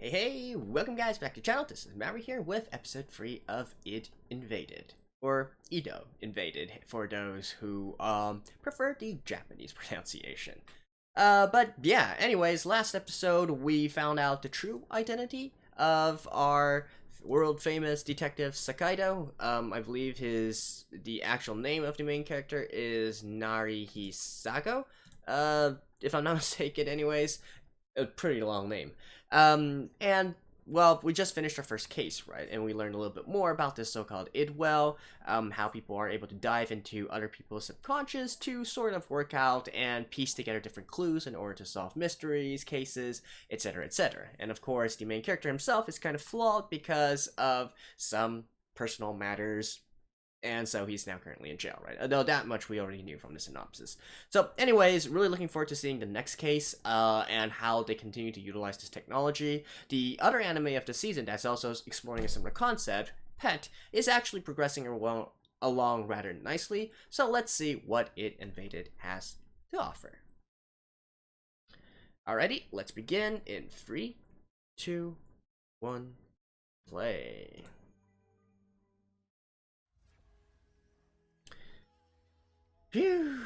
Hey, welcome guys back to the channel. This is Mavri here with episode 3 of Id Invaded. Or Ido Invaded for those who prefer the Japanese pronunciation. But yeah, anyways, last episode we found out the true identity of our world famous detective Sakaido. I believe the actual name of the main character is Narihisago. If I'm not mistaken, anyways. A pretty long name. And well, we just finished our first case, right? And we learned a little bit more about this so-called idwell, how people are able to dive into other people's subconscious to sort of work out and piece together different clues in order to solve mysteries, cases, etc., etc. And of course, the main character himself is kind of flawed because of some personal matters, and so he's now currently in jail, right? Though that much we already knew from the synopsis. So anyways, really looking forward to seeing the next case and how they continue to utilize this technology. The other anime of the season that's also exploring a similar concept, Pet, is actually progressing along rather nicely. So let's see what Id Invaded has to offer. Alrighty, let's begin in 3, 2, 1, play. Phew.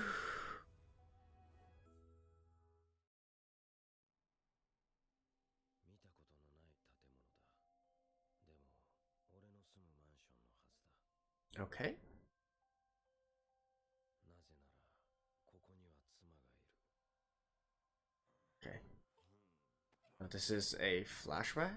Okay. Okay. Oh, this is a flashback?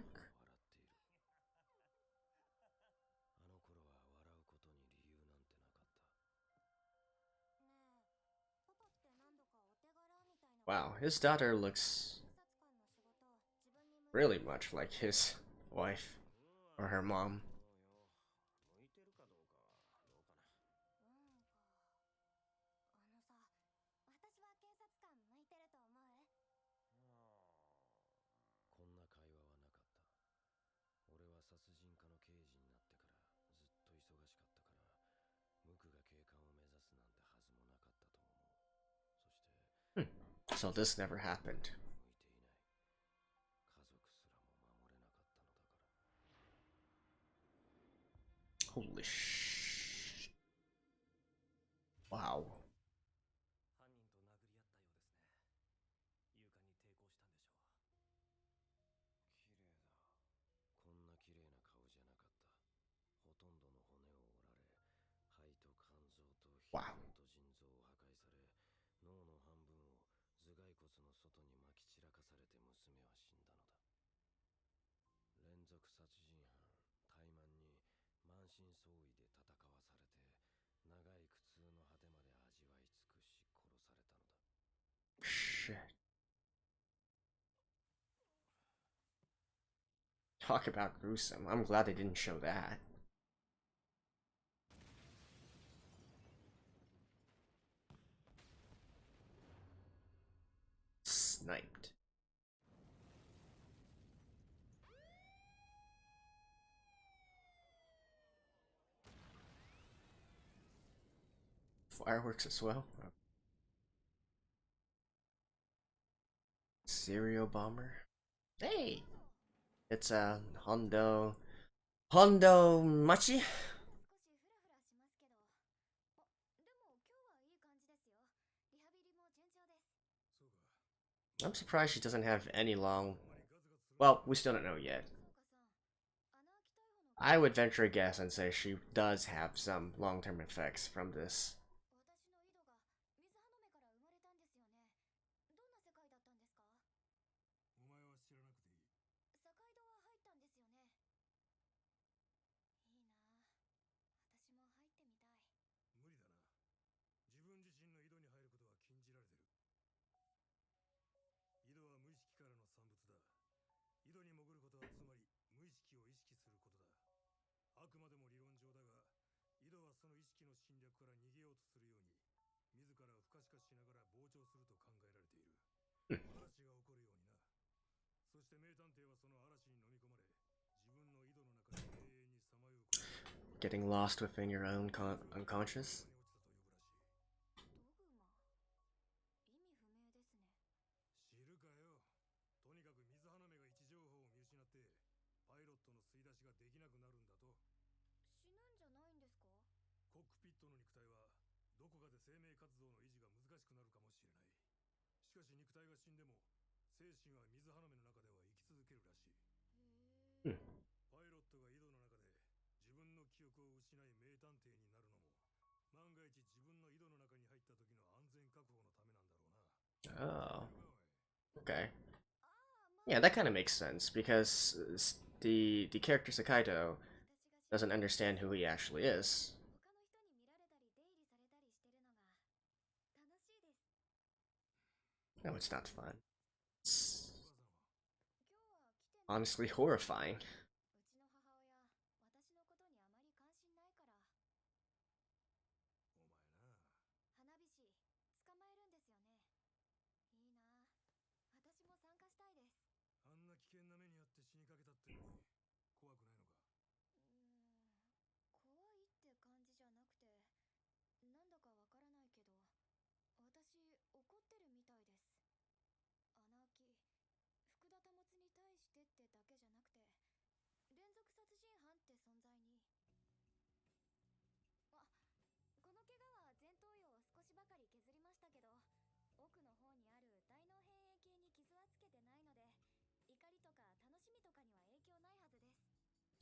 Wow, his daughter looks really much like his wife or her mom. So this never happened. Holy sh... Wow. Wow. Shit. Talk about gruesome. I'm glad they didn't show that. Sniped. Fireworks as well. Serial bomber. Hey! It's a Hondo Machi? I'm surprised she doesn't have any long... Well, we still don't know yet. I would venture a guess and say she does have some long-term effects from this. Getting lost within your own unconscious? 体はどこかで生命活動の維持が難しくなるかもしれない。しかし肉体が死んでも精神は水花芽の中では生き続けるらしい。パイロットが井戸の中で自分の記憶を失い名探偵になるのも万が一自分の井戸の中に入った時の安全確保のためなんだろうな。Oh. Okay. Yeah, that kind of makes sense because the character Sakaito doesn't understand who he actually is. No, it's not fun. It's honestly horrifying.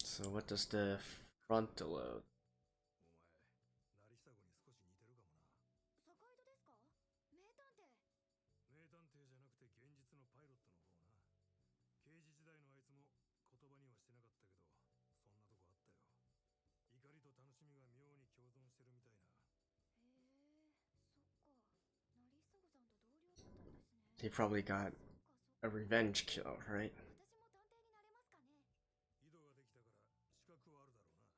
So what does the frontal lobe? 名探偵じゃなくて現実のパイロットの方な。刑事時代のあいつも言葉にはしてなかったけど、そんなとこあったよ。怒りと楽しみが妙に共存してるみたいな。He probably got a revenge kill, right? 井戸ができたから資格はあるだろうな。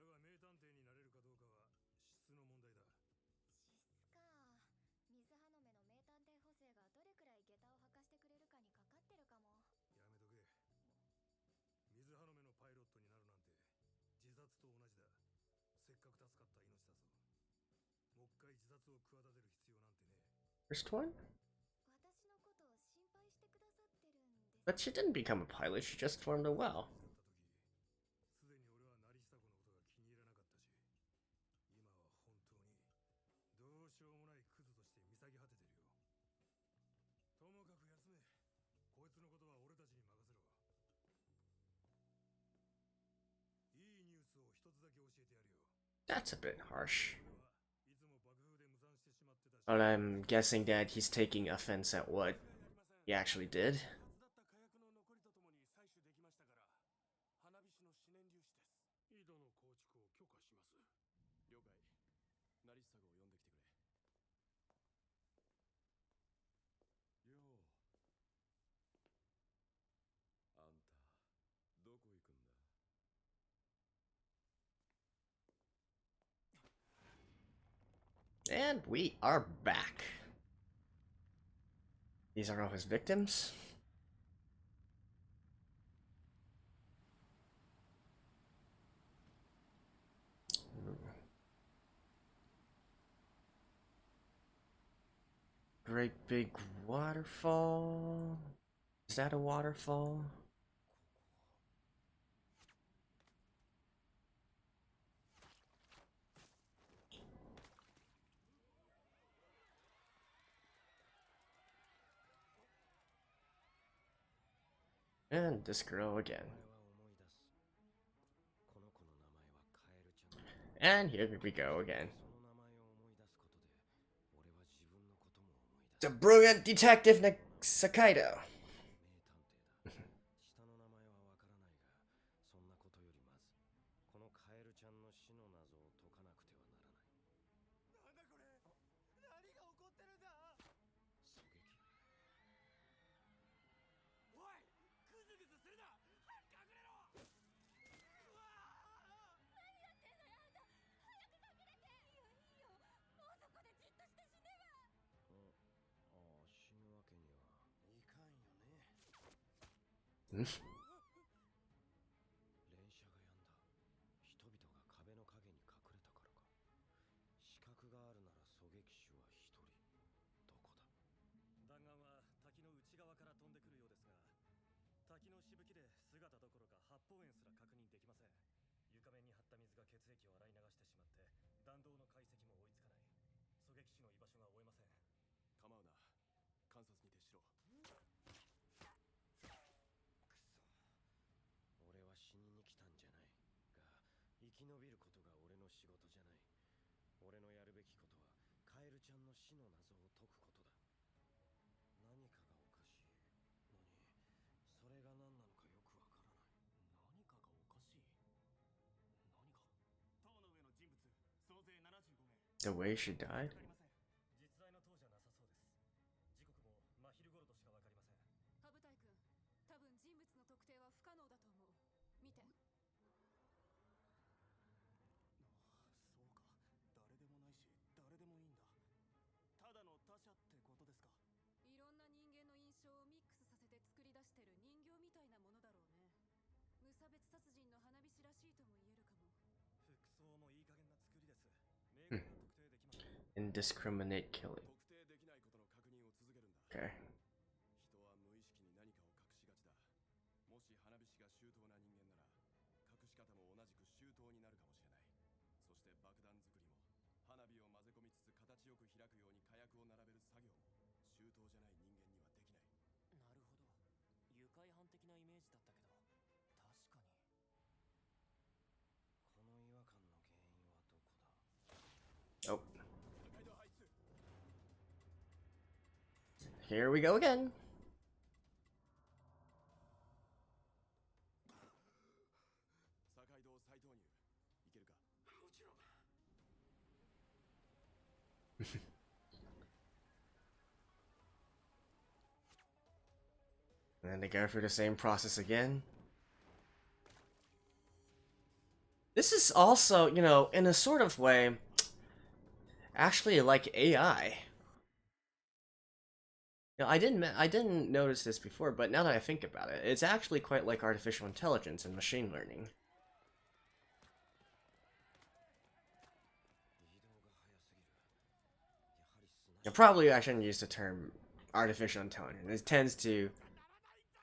だが名探偵になれるかどうかは質の問題だ。やめとけ。水花芽のパイロットになるなんて自殺と同じだ。せっかく助かった命だぞ。もう一回自殺を企てる必要なんてね。First one? But she didn't become a pilot, she just formed a well. すでに俺は成久子のことが気に入らなかったし、今は本当にどうしようもないクズとして見下げ果ててるよ。ともかく休め。こいつのことは俺たちに任せろ。いいニュースを一つだけ教えてやるよ。That's a bit harsh. But I'm guessing that he's taking offense at what he actually did. And we are back. These are all his victims. Ooh. Great big waterfall. Is that a waterfall? And this girl again. And here we go again. The brilliant detective Sakaito. Hmm? 滝のしぶきで姿どころか発泡炎すら確認できません。床面に張った水が血液を洗い流してしまって弾道の解析も追いつかない。狙撃手の居場所が追えません。構うな。観察に徹しろ。くそ。俺は死にに来たんじゃないが、生き延びることが俺の仕事じゃない。俺のやるべきことはカエルちゃんの死の謎を解くことだ。何かがおかしいのに、それが何なのかよくわからない。何かがおかしい。何か。塔の上の人物総勢75名。 The way she died? わかりません。実在の塔じゃなさそうです。時刻も真昼頃としかわかりません。ハブタイ君、多分人物の特定は不可能だと思う。見て。そうか。誰でもないし誰でもいいんだ。ただの他者ってことですか。いろんな人間の印象をミックスさせて作り出してる人形みたいなものだろうね。無差別殺人の花火師らしいとも言えるかも。服装もいい加減な作りです。明確な特定できません。 Indiscriminate killing. 特定できないことの確認を続けるんだ。 Okay. 人は無意識に何かを隠しがちだ。もし花火師が周到な人間なら、隠し方も同じく周到になるかもしれない。そして爆弾作りも、花火を混ぜ込みつつ形よく開くように火薬を並べる作業も、周到じゃない人間にはできない。なるほど。愉快犯的なイメージだったけど、確かに。この違和感の原因はどこだ。 Oh. Here we go again. 堺道再投入。いけるか。もちろん。And then they go through the same process again. This is also, you know, in a sort of way, actually like AI. You know, I didn't notice this before, but now that I think about it, it's actually quite like artificial intelligence and machine learning. And probably I shouldn't use the term artificial intelligence. It tends to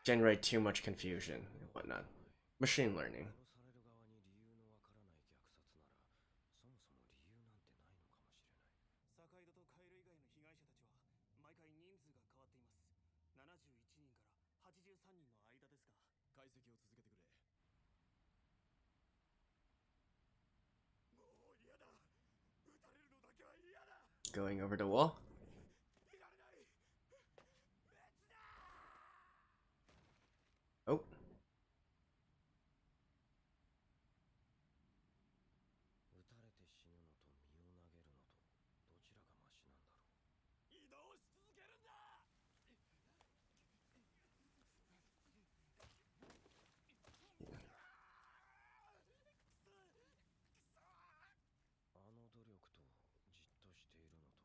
generate too much confusion and whatnot. Machine learning. 坂井戸とカエル以外の被害者たちは毎回人数が変わっています。71人から83人の間ですが。解析を続けてくれ。もう嫌だ。撃たれるのだけは嫌だ。 Going over the wall. Oh. 撃たれて死ぬのと身を投げるのとどちらがマシなんだろう。移動し続けるんだ。あの努力とじっとしているのと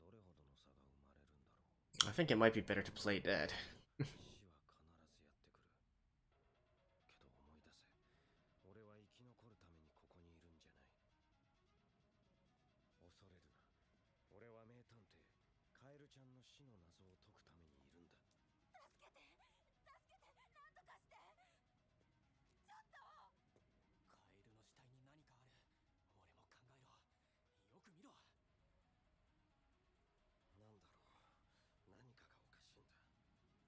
どれほどの差が生まれるんだろう。 I think it might be better to play dead. 死は必ずやってくる。けど思い出せ。俺は生き残るためにここにいるんじゃない。恐れるな。俺は名探偵カエルちゃんの死の謎を解くためにいるんだ。助けて、なんとかして。ちょっと。カエルの死体に何かある。俺も考えろ。よく見ろ。なんだろう。何かがおかしいんだ。もういいや。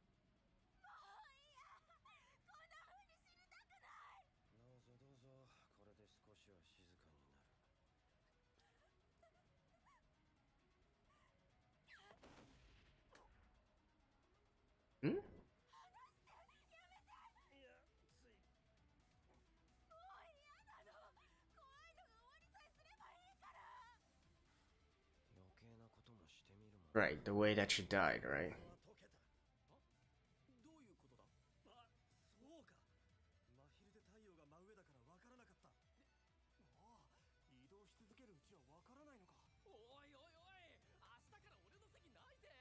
こんな風に死にたくない。どうぞどうぞ。これで少しは静かになる。Hmm? 余計なこともしてみるもん。 Right, the way that she died, right? どういうことだ。あ、そうか。真昼で太陽が真上だからわからなかった。ああ、移動し続けるうちはわからないのか。おいおいおい、明日から俺の席ないぜ。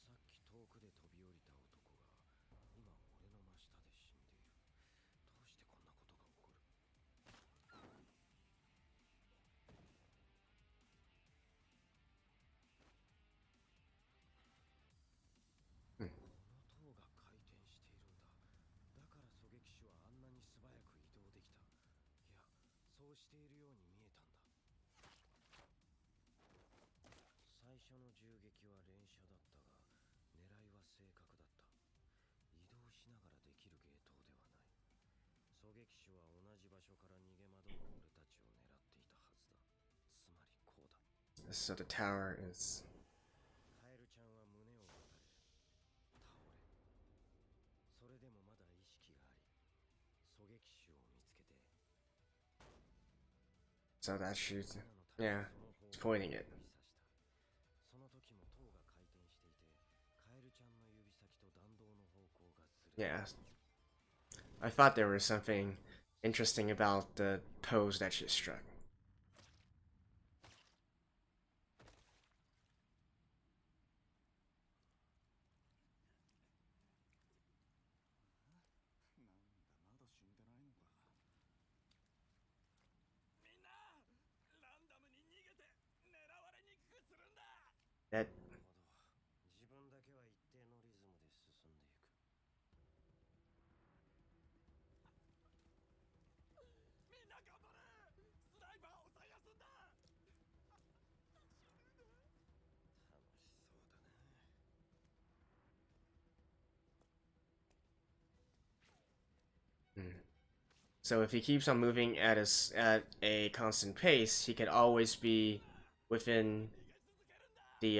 さっき遠くで飛び降りた男が今俺の真下で死んでいる。どうしてこんなことが起は連射だったが、狙いは正確だった。移動しながらできる芸当ではない。狙撃手は同じ場所から逃げ惑う俺たちを狙っていたはずだ。つまりこうだ。So the tower is. カエルちゃんは胸を撃たれ、倒れ、それでもまだ意識があり、狙撃手を見つけて。So that shoots. Yeah, it's pointing it. その時も塔が回転していて、カエルちゃんの指先と弾道の方向がずれ。Yeah. I thought there was something interesting about the pose that she struck. なんだ、まだ死んでないのか。みんな、ランダムに逃げて狙われにくくするんだ。That 自分だけは一定のリズムで進んでいく。みんな頑張れ。スナイパーを探すんだ。楽しそうだな。So if he keeps on moving at a constant pace, he could always be within the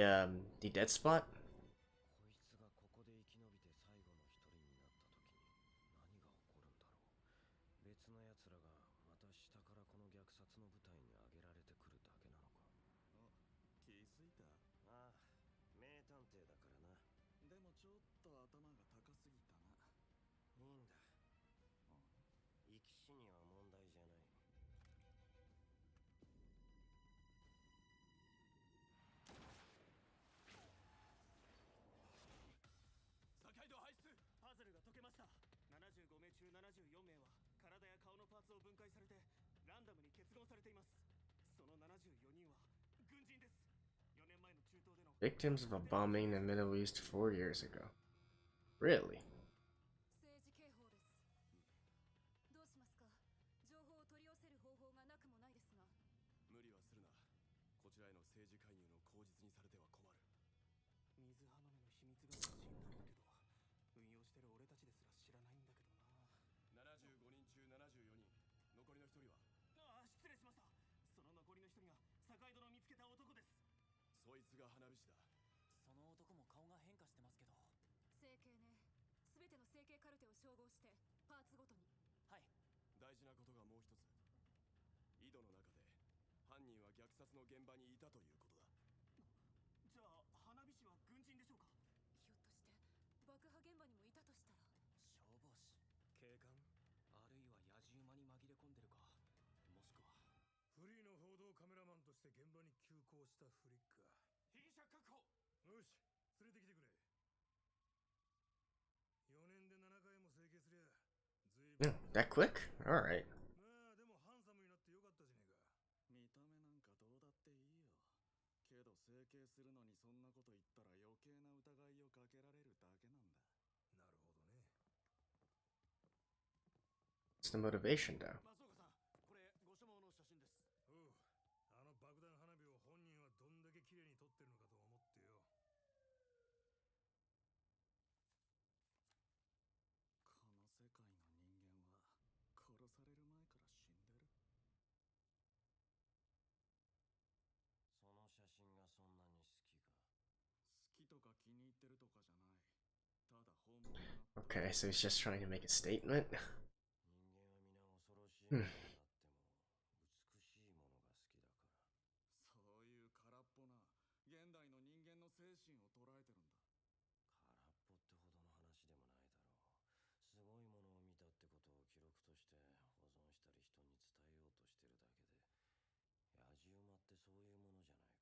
dead spot. こいつがここで生き延びて最後の一人になった時に何が起こるんだろう。別の奴らがまた下からこの虐殺の舞台に上げられてくるだけなのか。気づいた？ああ、名探偵だからな。でもちょっと頭が高すぎたな。いいんだ。生き死には問題じゃない。境度排出。パズルが解けました。75名中74名は体や顔のパーツを分解されてランダムに結合されています。その74人は軍人です。4年前の中東での Victims of a bombing in the Middle East 4 years ago. Really? 政治警報です。どうしますか？情報を取り寄せる方法がなくもないですが。無理はするな。こちらへの政治介入の口実にされては困る。水花目の秘密が欲しいんだろうけど、運用してる俺たちですら知らないんだけどな。75人中74人。残りの1人は？ああ、失礼しました。その残りの1人が境戸の見つけた男です。そいつが花火師だ。その男も顔が変化してますけど。整形ね。すべての整形カルテを照合してパーツごとに。はい。大事なことがもう一つ。井戸の中で犯人は虐殺の現場にいたということだ。じゃあ花火師は軍人でしょうか？ひょっとして爆破現場にもいたとしたら。消防士、警官？あるいは野獣馬に紛れ込んでるか。もしくはフリーの報道カメラマンとして現場に急行したフリックか。被疑者確保。よし、連れてきてくれ。4年で7回も整形すりゃ随分。That quick? Alright. まあでもハンサムになってよかったじゃねえか。見た目なんかどうだっていいよ。けど整形するのにそんなこと言ったら余計な疑いをかけられるだけなんだ。なるほどね。What's the motivation though? 松岡さん、これご所望の写真です。おう、あの爆弾花火を本人はどんだけ綺麗に撮ってるのかと思ってよ。この世界の人間は殺される前から死んでる。その写真がそんなに好きか。好きとか気に入ってるとかじゃない。ただ本物が Okay, so he's just trying to make a statement. 人間は皆恐ろしいものがあっても美しいものが好きだから。そういう空っぽな現代の人間の精神を捉えてるんだ。空っぽってほどの話でもないだろう。すごいものを見たってことを記録として保存したり人に伝えようとしてるだけで、野獣馬ってそういうものじゃないか。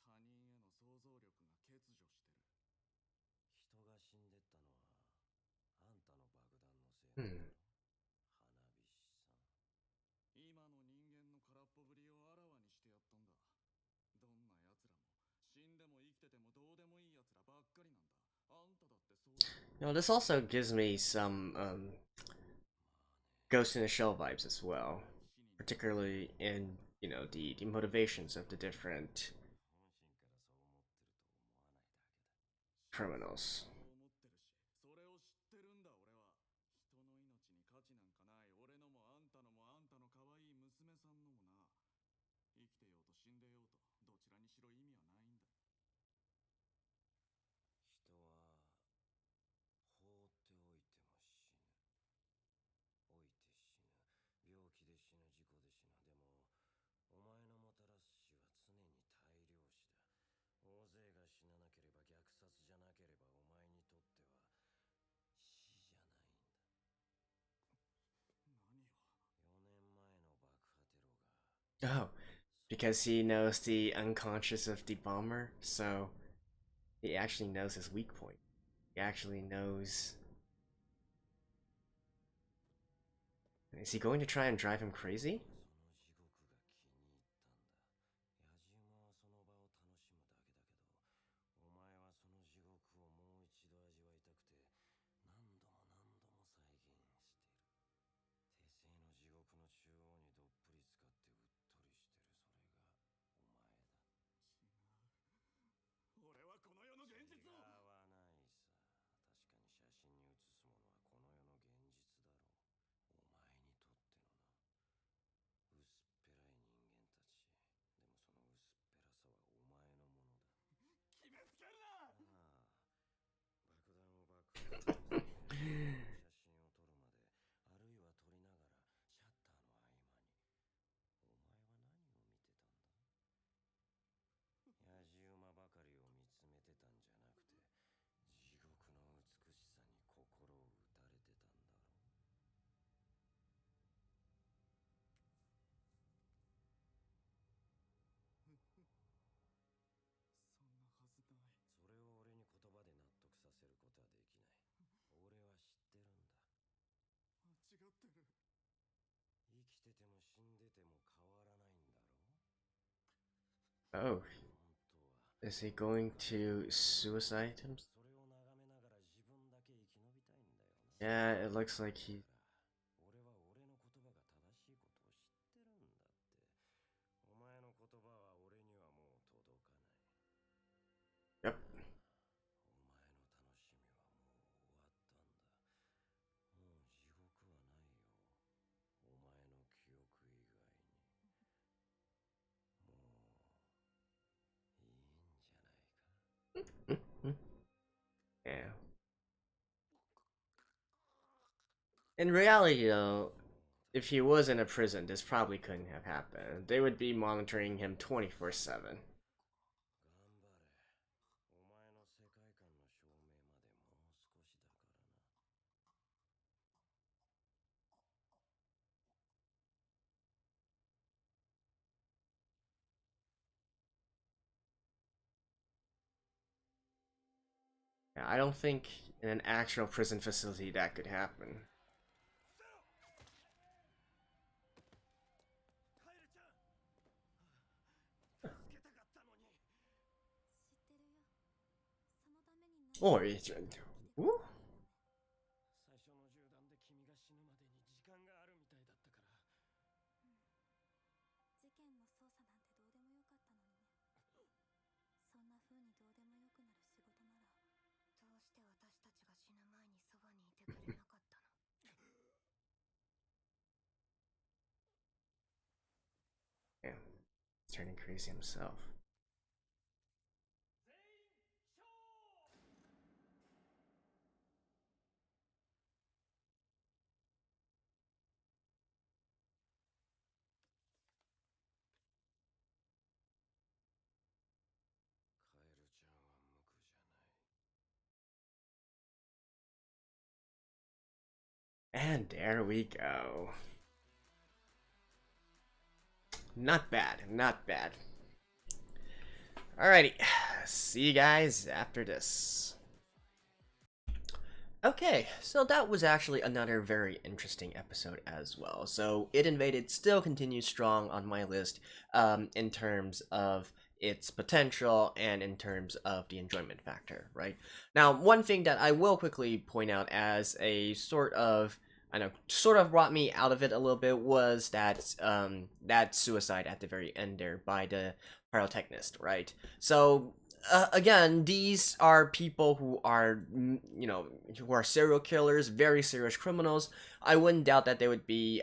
他人への想像力が欠如してる。人が死んでったのはあんたの爆弾のせいなんだろ。花火師さん。今の人間の空っぽぶりをあらわにしてやったんだ。どんな奴らも死んでも生きててもどうでもいい奴らばっかりなんだ。あんただってそう。This also gives me some Ghost in the Shell vibes as well, particularly in the motivations of the different criminals. それを知ってるんだ俺は。人の命に価値なんかない。俺のもあんたのもあんたの可愛い娘さんのもな。生きてようと死んでようとどちらにしろ意味はないんだ。人は放っておいても死ぬ。老いて死ぬ。病気で死ぬ。事故で死ぬ。でもお前のもたらす死は常に大量死だ。大勢が死ななければ虐殺じゃなければお前にとっては死じゃないんだ。何を。4年前の爆破テロが Oh, because he knows the unconscious of the bomber, so he actually knows his weak point. He actually knows. Is he going to try and drive him crazy? その地獄が気に入ったんだ。野獣馬はその場を楽しむだけだけど、お前はその地獄をもう一度味わいたくて何度も何度も再現している。手製の地獄の中央にどっぷり使ってうっとりしてる。それがお前だ。俺はこの世の現実を。違わないさ。確かに写真に写すものはこの世の現実だろう。お前にとってのな。薄っぺらい人間たち。でもその薄っぺらさはお前のものだ。決めつけるな。ああ、爆弾を爆破させて写真を撮るまで、あるいは撮りながらシャッターの合間に、お前は何を見てたんだ。野獣馬ばかりを見つめてたんじゃなくて、地獄の美しさに心を打たれてたんだろう。そんなはずない。それを俺に言葉で納得させることはできない。俺は知ってるんだ。間違ってる。生きてても死んでても変わらないんだろう。 Oh, 本当は is he going to suicide himself? それを眺めながら自分だけ生き延びたいんだよな。 Yeah, it looks like he. 俺は俺の言葉が正しいことを知ってるんだって。お前の言葉は俺にはもう届かない。 Yep. お前の楽しみはもう終わったんだ。もう地獄はないよ。お前の記憶以外に。もういいんじゃないか。Yeah. In reality, though, if he was in a prison, this probably couldn't have happened. They would be monitoring him 24/7. 頑張れ。お前の世界観の証明までもう少しだからな。I don't think in an actual prison facility that could happen. カエルちゃん、助けたかったのに。知ってるよ。そのために何 Or it's. Ooh. 最初の銃弾で君が死ぬまでに時間があるみたいだったから。事件の捜査なんてどうでもよかったのにね。そんな風にどうでもよくなる仕事なら、どうして私たちが死ぬ前にそばにいてくれなかったの。 Yeah. He's turning crazy himself. 全員ショー。 カエルちゃんは無垢じゃない。 And there we go. Not bad, not bad. Alrighty, see you guys after this. Okay, so that was actually another very interesting episode as well. So It Invaded still continues strong on my list in terms of its potential and in terms of the enjoyment factor, right? Now, one thing that I will quickly point out as a sort of brought me out of it a little bit was that that suicide at the very end there by the pyrotechnist, right? So again, these are people who are, who are serial killers, very serious criminals. I wouldn't doubt that they would be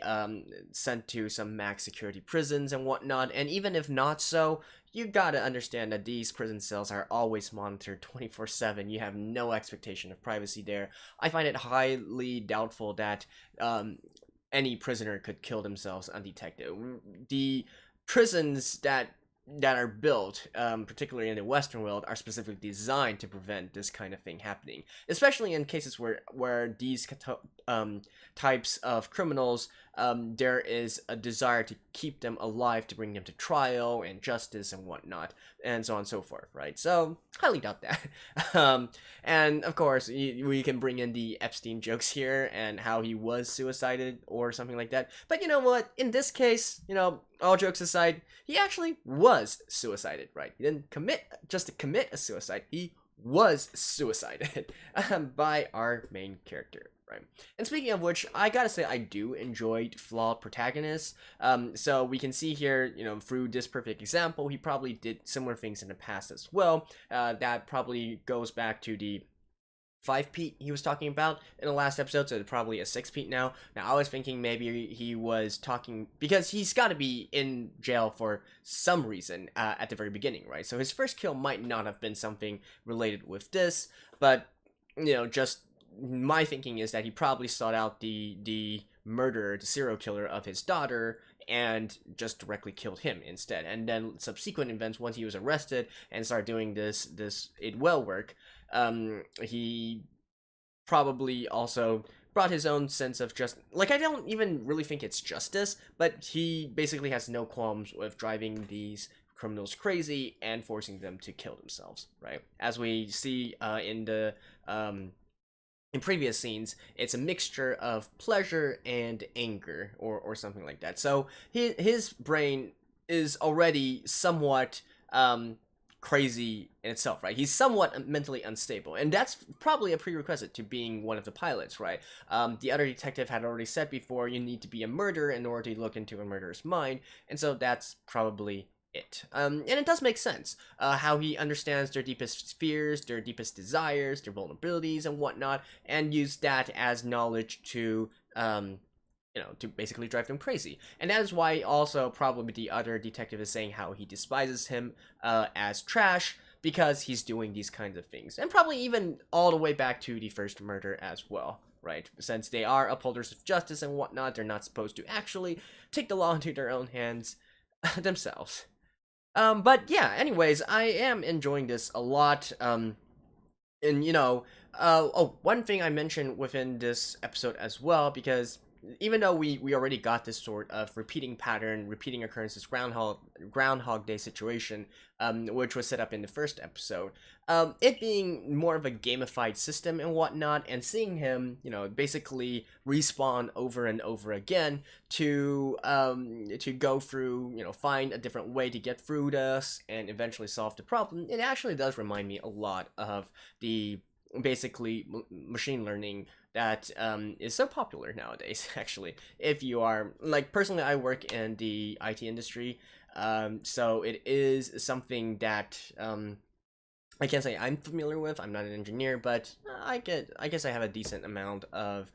sent to some max security prisons and whatnot. And even if not so, you gotta understand that these prison cells are always monitored 24/7. You have no expectation of privacy there. I find it highly doubtful that any prisoner could kill themselves undetected. The prisons that are built, particularly in the Western world, are specifically designed to prevent this kind of thing happening. Especially in cases where these types of criminals, there is a desire to keep them alive, to bring them to trial and justice and whatnot, and so on and so forth, right? So, highly doubt that. And of course, we can bring in the Epstein jokes here and how he was suicided or something like that. But you know what? In this case, all jokes aside, he actually was suicided, right? He didn't just commit a suicide. He was suicided by our main character, right? And speaking of which, I gotta say I do enjoy flawed protagonists. So we can see here, through this perfect example, he probably did similar things in the past as well. That probably goes back to the 5-Pete he was talking about in the last episode, so it's probably a 6-Pete now. Now, I was thinking maybe he was talking, because he's got to be in jail for some reason at the very beginning, right? So his first kill might not have been something related with this, but, just my thinking is that he probably sought out the murderer, the serial killer of his daughter, and just directly killed him instead. And then subsequent events, once he was arrested and started doing this idwell work, he probably also brought his own sense of I don't even really think it's justice, but he basically has no qualms with driving these criminals crazy and forcing them to kill themselves, right? As we see in previous scenes, it's a mixture of pleasure and anger or something like that. So his brain is already somewhat crazy in itself, right? He's somewhat mentally unstable, and that's probably a prerequisite to being one of the pilots, right? The other detective had already said before, you need to be a murderer in order to look into a murderer's mind, and so that's probably it. And it does make sense how he understands their deepest fears, their deepest desires, their vulnerabilities and whatnot, and use that as knowledge to to basically drive them crazy. And that is why also probably the other detective is saying how he despises him as trash, because he's doing these kinds of things. And probably even all the way back to the first murder as well, right? Since they are upholders of justice and whatnot, they're not supposed to actually take the law into their own hands themselves. But yeah, anyways, I am enjoying this a lot. And one thing I mentioned within this episode as well, because even though we already got this sort of repeating occurrences, Groundhog Day situation, which was set up in the first episode, it being more of a gamified system and whatnot, and seeing him, basically respawn over and over again to go through, find a different way to get through this and eventually solve the problem, it actually does remind me a lot of the basically machine learning that is so popular nowadays. Actually, if you are personally, I work in the IT industry, so it is something that I can't say I'm familiar with. I'm not an engineer, but I guess I have a decent amount of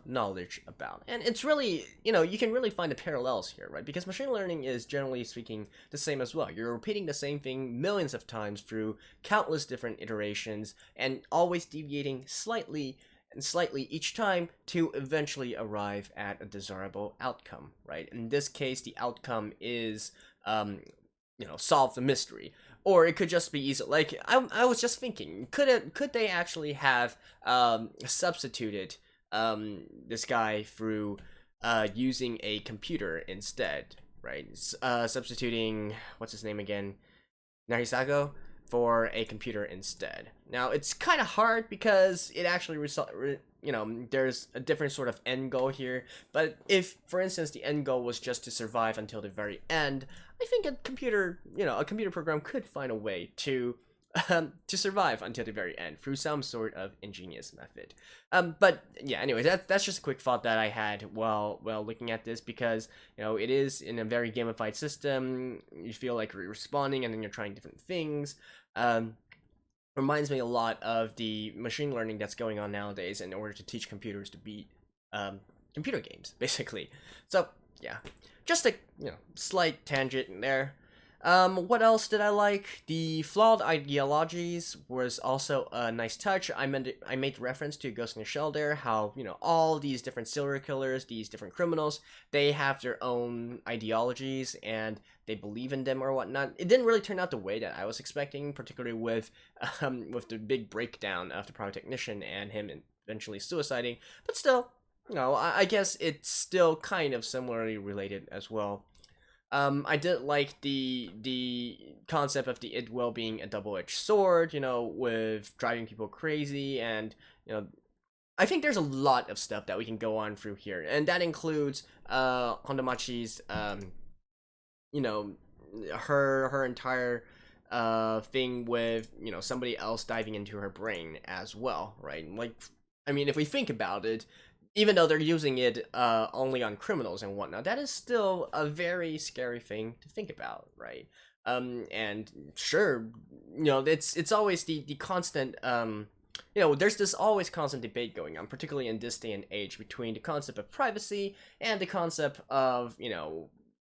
knowledge about. And it's really, you can really find the parallels here, right? Because machine learning is, generally speaking, the same as well. You're repeating the same thing millions of times through countless different iterations, and always deviating slightly each time to eventually arrive at a desirable outcome, right? In this case, the outcome is, solve the mystery. Or it could just be easy. I was just thinking, could they actually have substituted this guy through using a computer instead, right? Substituting, what's his name again? Narisago for a computer instead. Now, it's kind of hard because it actually there's a different sort of end goal here. But if, for instance, the end goal was just to survive until the very end, I think a computer program could find a way to to survive until the very end through some sort of ingenious method. But yeah, anyway, that's just a quick thought that I had while looking at this, because it is in a very gamified system. You feel like you're responding and then you're trying different things. Reminds me a lot of the machine learning that's going on nowadays in order to teach computers to beat computer games, basically. So yeah, just a slight tangent in there. What else did I like? The flawed ideologies was also a nice touch. I made reference to Ghost in the Shell there, how, all these different serial killers, these different criminals, they have their own ideologies and they believe in them or whatnot. It didn't really turn out the way that I was expecting, particularly with the big breakdown of the protagonist and him eventually suiciding, but still, I guess it's still kind of similarly related as well. I did like the concept of the id will being a double-edged sword, with driving people crazy, and I think there's a lot of stuff that we can go on through here, and that includes Hondamachi's her entire thing with somebody else diving into her brain as well, right? Like, I mean, if we think about it, even though they're using it only on criminals and whatnot, that is still a very scary thing to think about, right? And sure, it's always the constant, there's this always constant debate going on, particularly in this day and age, between the concept of privacy and the concept of,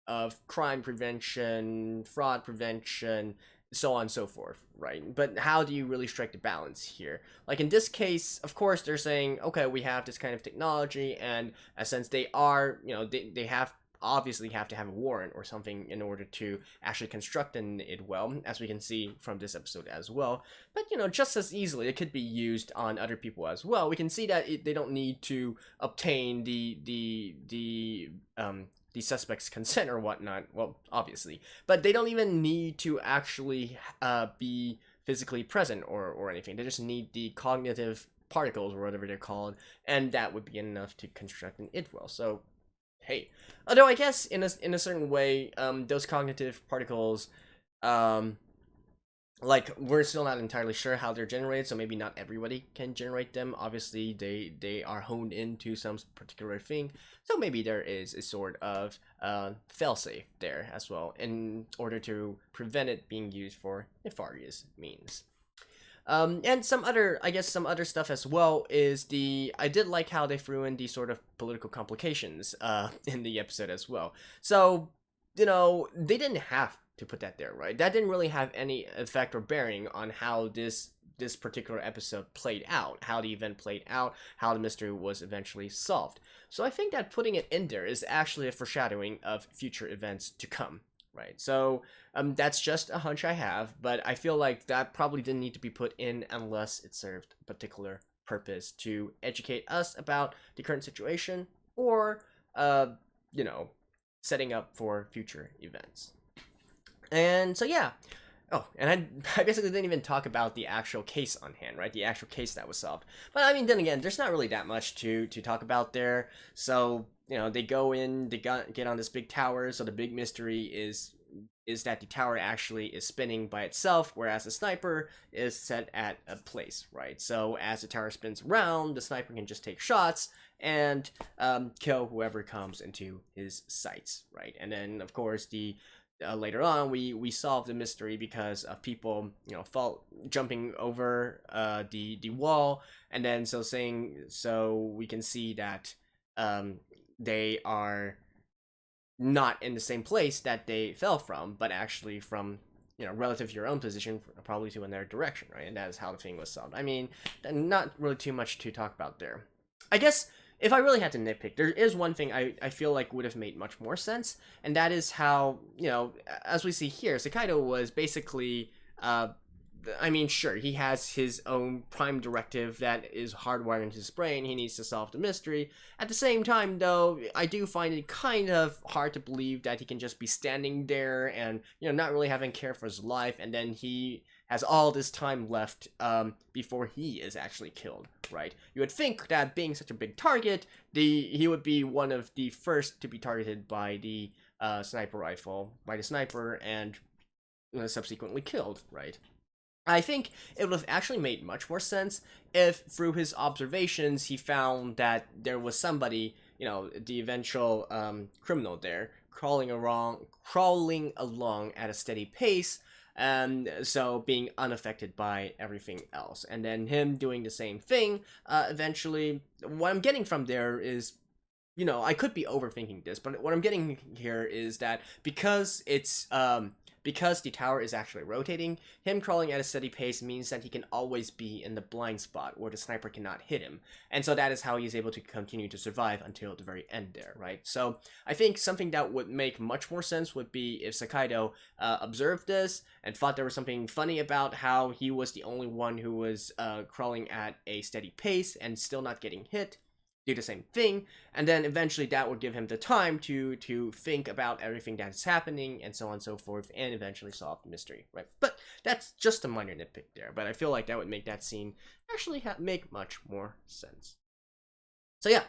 of crime prevention, fraud prevention, so on and so forth, right? But how do you really strike the balance here? Like in this case, of course, they're saying, okay, we have this kind of technology, and since they are, they have obviously have to have a warrant or something in order to actually construct an id well, as we can see from this episode as well. But just as easily, it could be used on other people as well. We can see that they don't need to obtain the suspect's consent or whatnot, well, obviously, but they don't even need to actually be physically present or anything. They just need the cognitive particles or whatever they're called, and that would be enough to construct an id well. So hey, although I guess in a certain way, those cognitive particles, like, we're still not entirely sure how they're generated, so maybe not everybody can generate them. Obviously, they are honed into some particular thing, so maybe there is a sort of failsafe there as well, in order to prevent it being used for nefarious means. And some other stuff as well is I did like how they threw in the sort of political complications in the episode as well. So, they didn't have to put that there, right? That didn't really have any effect or bearing on how this particular episode played out, how the event played out, how the mystery was eventually solved. So I think that putting it in there is actually a foreshadowing of future events to come, right? So that's just a hunch I have, but I feel like that probably didn't need to be put in unless it served a particular purpose to educate us about the current situation, or setting up for future events. And so yeah. Oh, and I basically didn't even talk about the actual case on hand, right? The actual case that was solved. But I mean, then again, there's not really that much to talk about there. So, they go in, they get on this big tower, so the big mystery is that the tower actually is spinning by itself, whereas the sniper is set at a place, right? So as the tower spins around, the sniper can just take shots and kill whoever comes into his sights, right? And then, of course, later on, we solve the mystery because of people, jumping over the wall, and then so we can see that they are not in the same place that they fell from, but actually from relative to your own position, probably to another direction, right? And that is how the thing was solved. I mean, not really too much to talk about there. I guess if I really had to nitpick, there is one thing I feel like would have made much more sense, and that is how, as we see here, Sakaido was basically, I mean, sure, he has his own prime directive that is hardwired into his brain. He needs to solve the mystery. At the same time, though, I do find it kind of hard to believe that he can just be standing there and, not really having care for his life, and then he has all this time left before he is actually killed, right? You would think that being such a big target, he would be one of the first to be targeted by the sniper rifle, by the sniper, and subsequently killed, right? I think it would have actually made much more sense if, through his observations, he found that there was somebody, the eventual criminal there, crawling along at a steady pace, and so being unaffected by everything else. And then him doing the same thing, eventually, what I'm getting from there is, I could be overthinking this, but what I'm getting here is that because the tower is actually rotating, him crawling at a steady pace means that he can always be in the blind spot where the sniper cannot hit him. And so that is how he's able to continue to survive until the very end there, right? So I think something that would make much more sense would be if Sakaido observed this and thought there was something funny about how he was the only one who was crawling at a steady pace and still not getting hit. Do the same thing, and then eventually that would give him the time to think about everything that is happening and so on and so forth, and eventually solve the mystery, right? But that's just a minor nitpick there, but I feel like that would make that scene actually make much more sense. So yeah,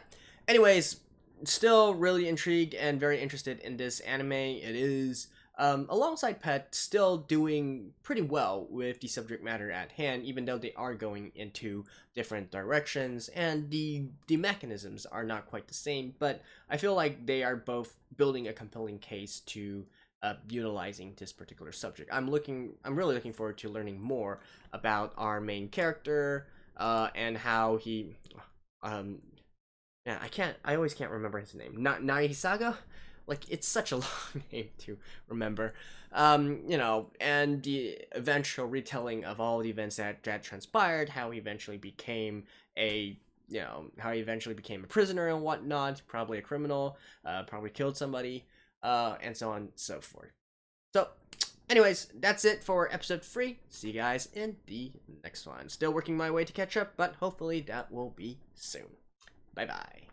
anyways, still really intrigued and very interested in this anime. It is alongside Pet, still doing pretty well with the subject matter at hand, even though they are going into different directions and the mechanisms are not quite the same. But I feel like they are both building a compelling case to utilizing this particular subject. I'm really looking forward to learning more about our main character and how he I always can't remember his name. Narihisaga? Like, it's such a long name to remember. And the eventual retelling of all the events that transpired, how he eventually became a prisoner and whatnot, probably a criminal, probably killed somebody, and so on and so forth. So, anyways, that's it for episode 3. See you guys in the next one. Still working my way to catch up, but hopefully that will be soon. Bye-bye.